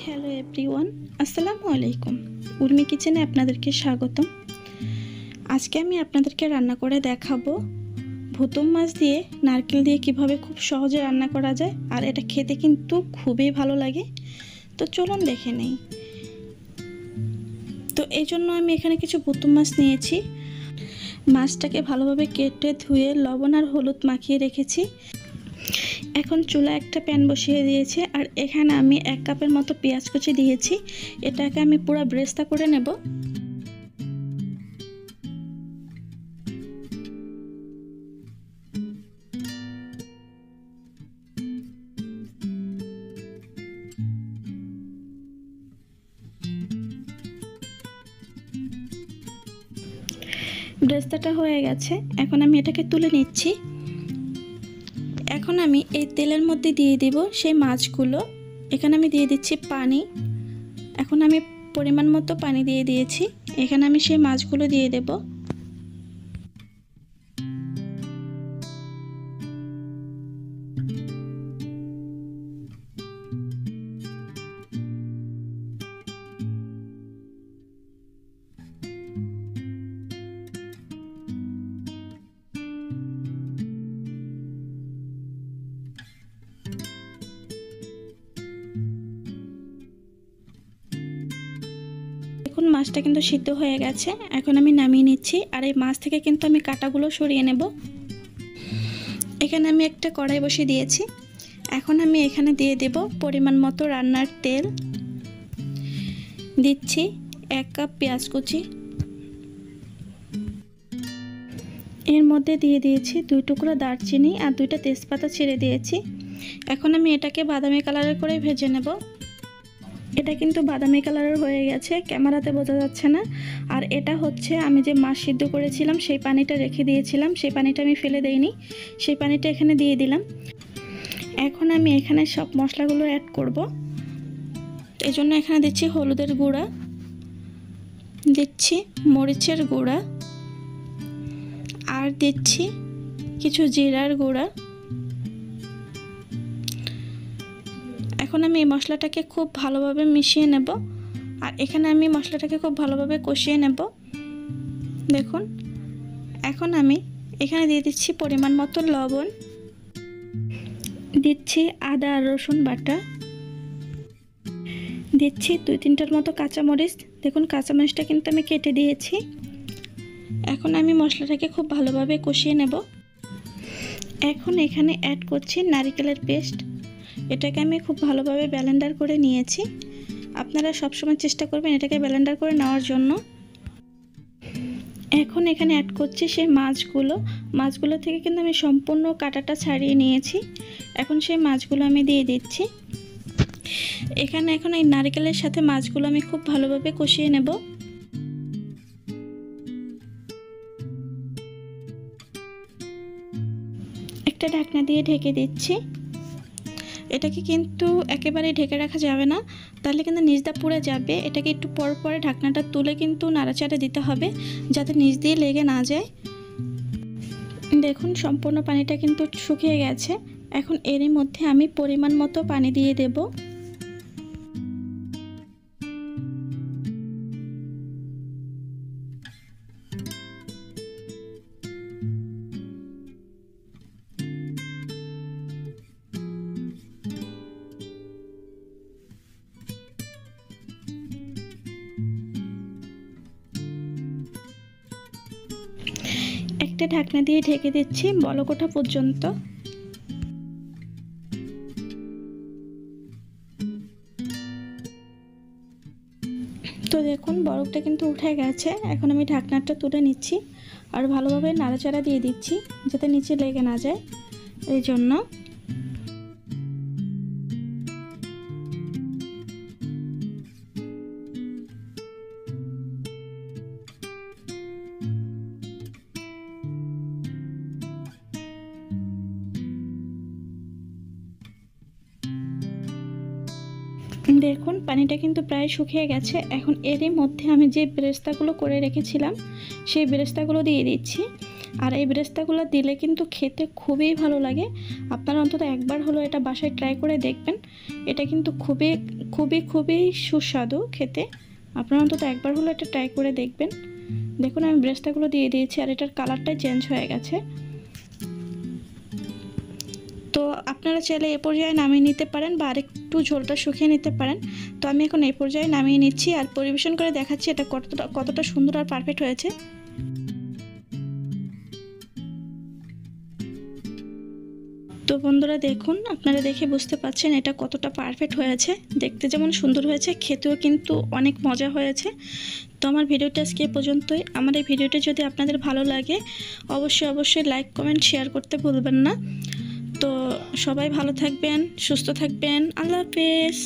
Hello everyone, আসসালামু আলাইকুম। উর্মি কিচেনে আপনাদেরকে স্বাগতম। আজকে আমি আপনাদেরকে রান্না করে দেখাবো ভুতুম মাছ দিয়ে নারকেল দিয়ে কিভাবে খুব সহজে রান্না করা যায়, আর এটা খেতে কিন্তু খুবই ভালো লাগে। তো চলুন দেখে নেই। তো এই জন্য আমি এখানে কিছু ভুতুম মাছ নিয়েছি। মাছটাকে ভালোভাবে কেটে ধুয়ে লবণ আর হলুদ মাখিয়ে রেখেছি। এখন চুলা একটা প্যান বসিয়ে দিয়েছি, আর এখানে আমি 1 কাপের মতো পেঁয়াজ কুচি দিয়েছি। এটাকে আমি পুরো ব্রেস্তা করে নেব। ব্রেস্তাটা হয়ে গেছে, এখন আমি এটাকে তুলে নিচ্ছি। এখন আমি এই তেলের মধ্যে দিয়ে দিব সেই মাছগুলো। এখানে আমি দিয়ে দিচ্ছি পানি। এখন আমি পরিমাণ মতো পানি দিয়ে দিয়েছি। এখানে আমি সেই মাছগুলো দিয়ে দেব। এখন মাছটা কিন্তু সিদ্ধ হয়ে গেছে। এখন আমি নামিয়ে নিচ্ছি, আর এই মাছ থেকে কিন্তু আমি কাঁটাগুলো সরিয়ে নেব। এখানে আমি একটা কড়াই বসিয়ে দিয়েছি। এখন আমি এখানে দিয়ে দেব পরিমাণ মতো রান্নার তেল। দিচ্ছি 1 কাপ পেঁয়াজ কুচি। এর মধ্যে দিয়ে দিয়েছি 2 টুকরো দারচিনি আর 2টা তেজপাতা ছিঁড়ে দিয়েছি। এখন আমি এটাকে বাদামি কালারের করে ভেজে নেব। এটা কিন্তু বাদামি কালারের হয়ে গেছে, ক্যামেরাতে বোঝা যাচ্ছে না। আর এটা হচ্ছে আমি যে মাছ সিদ্ধ করেছিলাম সেই পানিটা রেখে দিয়েছিলাম, সেই পানিটা আমি ফেলে দেইনি, সেই পানিটা এখানে দিয়ে দিলাম। এখন আমি এখানে সব মশলাগুলো অ্যাড করব। এই জন্য এখানে দিচ্ছি হলুদের গুঁড়া, দিচ্ছি মরিচের গুঁড়া, আর দিচ্ছি কিছু জিরার গুঁড়া। এখন আমি এই মশলাটাকে খুব ভালোভাবে মিশিয়ে নেব, আর এখানে আমি মশলাটাকে খুব ভালোভাবে কষিয়ে নেব। দেখুন, এখন আমি এখানে দিয়ে দিচ্ছি পরিমাণ মতো লবণ, দিচ্ছি আদা আর রসুন বাটা, দিচ্ছি 2-3টার মতো কাঁচামরিচ। দেখুন, কাঁচামরিচটা কিন্তু আমি কেটে দিয়েছি। এখন আমি মশলাটাকে খুব ভালোভাবে কষিয়ে নেব। এখন এখানে অ্যাড করছি নারকেলের পেস্ট। এটাকে আমি খুব ভালোভাবে ব্লেন্ডার করে নিয়েছি। আপনারা সবসময় চেষ্টা করবেন এটাকে ব্লেন্ডার করে নেওয়ার জন্য। এখন এখানে অ্যাড করছি সেই মাছগুলো থেকে কিন্তু আমি সম্পূর্ণ কাঁটাটা ছাড়িয়ে নিয়েছি। এখন সেই মাছগুলো আমি দিয়ে দিচ্ছি। এখানে এখন এই নারকেলের সাথে মাছগুলো আমি খুব ভালোভাবে কষিয়ে নেব। একটা ঢাকনা দিয়ে ঢেকে দিচ্ছি। এটাকে কিন্তু একেবারে ঢেকে রাখা যাবে না, তাহলে কিন্তু নিচটা পুড়ে যাবে। এটাকে একটু পর পরে ঢাকনাটা তুলে কিন্তু নাড়াচাড়া দিতে হবে, যাতে নিচ দিয়ে লেগে না যায়। দেখুন, সম্পূর্ণ পানিটা কিন্তু শুকিয়ে গেছে। এখন এরই মধ্যে আমি পরিমাণ মতো পানি দিয়ে দেব। একটা ঢাকনা দিয়ে ঢেকে দিচ্ছি বলক ওঠা পর্যন্ত। তো দেখুন, বরফটা কিন্তু উঠে গেছে। এখন আমি ঢাকনাটা তুলে নিচ্ছি, আর ভালোভাবে নাড়াচাড়া দিয়ে দিচ্ছি যাতে নিচে লেগে না যায়, এই জন্য। দেখুন, পানিটা কিন্তু প্রায় শুকিয়ে গেছে। এখন এরই মধ্যে আমি যে বেরেস্তাগুলো করে রেখেছিলাম সেই বেরেস্তাগুলো দিয়ে দিচ্ছি। আর এই বেরেস্তাগুলো দিলে কিন্তু খেতে খুবই ভালো লাগে। আপনারা অন্তত একবার হলো এটা বাসায় ট্রাই করে দেখবেন। এটা কিন্তু খুবই খুবই খুবই সুস্বাদু খেতে। আপনারা অন্তত একবার হলো এটা ট্রাই করে দেখবেন। দেখুন আমি বেরেস্তাগুলো দিয়ে দিয়েছি আর এটার কালারটাই চেঞ্জ হয়ে গেছে। তো আপনারা চাইলে এ পর্যায়ে নামিয়ে নিতে পারেন বা আরেকটু ঝোলটা শুকিয়ে নিতে পারেন। তো আমি এখন এই পর্যায়ে নামিয়ে নিচ্ছি আর পরিবেশন করে দেখাচ্ছি এটা কতটা সুন্দর আর পারফেক্ট হয়েছে। তো বন্ধুরা দেখুন, আপনারা দেখে বুঝতে পারছেন এটা কতটা পারফেক্ট হয়েছে। দেখতে যেমন সুন্দর হয়েছে, খেতেও কিন্তু অনেক মজা হয়েছে। তো আমার ভিডিওটা আজকে এ পর্যন্তই। আমার এই ভিডিওটা যদি আপনাদের ভালো লাগে অবশ্যই লাইক কমেন্ট শেয়ার করতে ভুলবেন না। তো সবাই ভালো থাকবেন, সুস্থ থাকবেন। আল্লাহ হাফেজ।